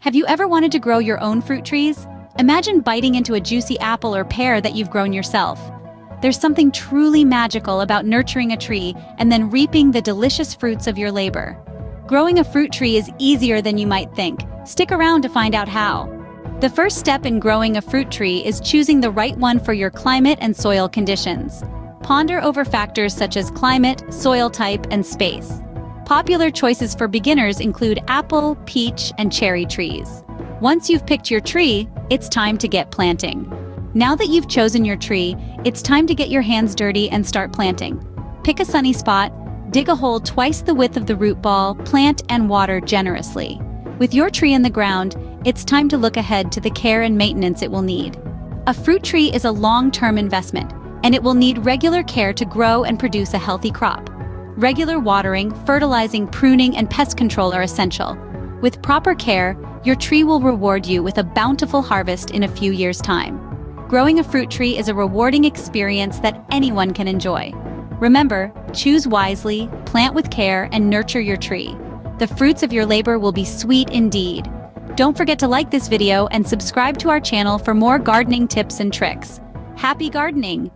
Have you ever wanted to grow your own fruit trees? Imagine biting into a juicy apple or pear that you've grown yourself. There's something truly magical about nurturing a tree and then reaping the delicious fruits of your labor. Growing a fruit tree is easier than you might think. Stick around to find out how. The first step in growing a fruit tree is choosing the right one for your climate and soil conditions. Ponder over factors such as climate, soil type, and space. Popular choices for beginners include apple, peach, and cherry trees. Once you've picked your tree, it's time to get planting. Now that you've chosen your tree, it's time to get your hands dirty and start planting. Pick a sunny spot, dig a hole twice the width of the root ball, plant and water generously. With your tree in the ground, it's time to look ahead to the care and maintenance it will need. A fruit tree is a long-term investment, and it will need regular care to grow and produce a healthy crop. Regular watering, fertilizing, pruning, and pest control are essential. With proper care, your tree will reward you with a bountiful harvest in a few years' time. Growing a fruit tree is a rewarding experience that anyone can enjoy. Remember, choose wisely, plant with care, and nurture your tree. The fruits of your labor will be sweet indeed. Don't forget to like this video and subscribe to our channel for more gardening tips and tricks. Happy gardening!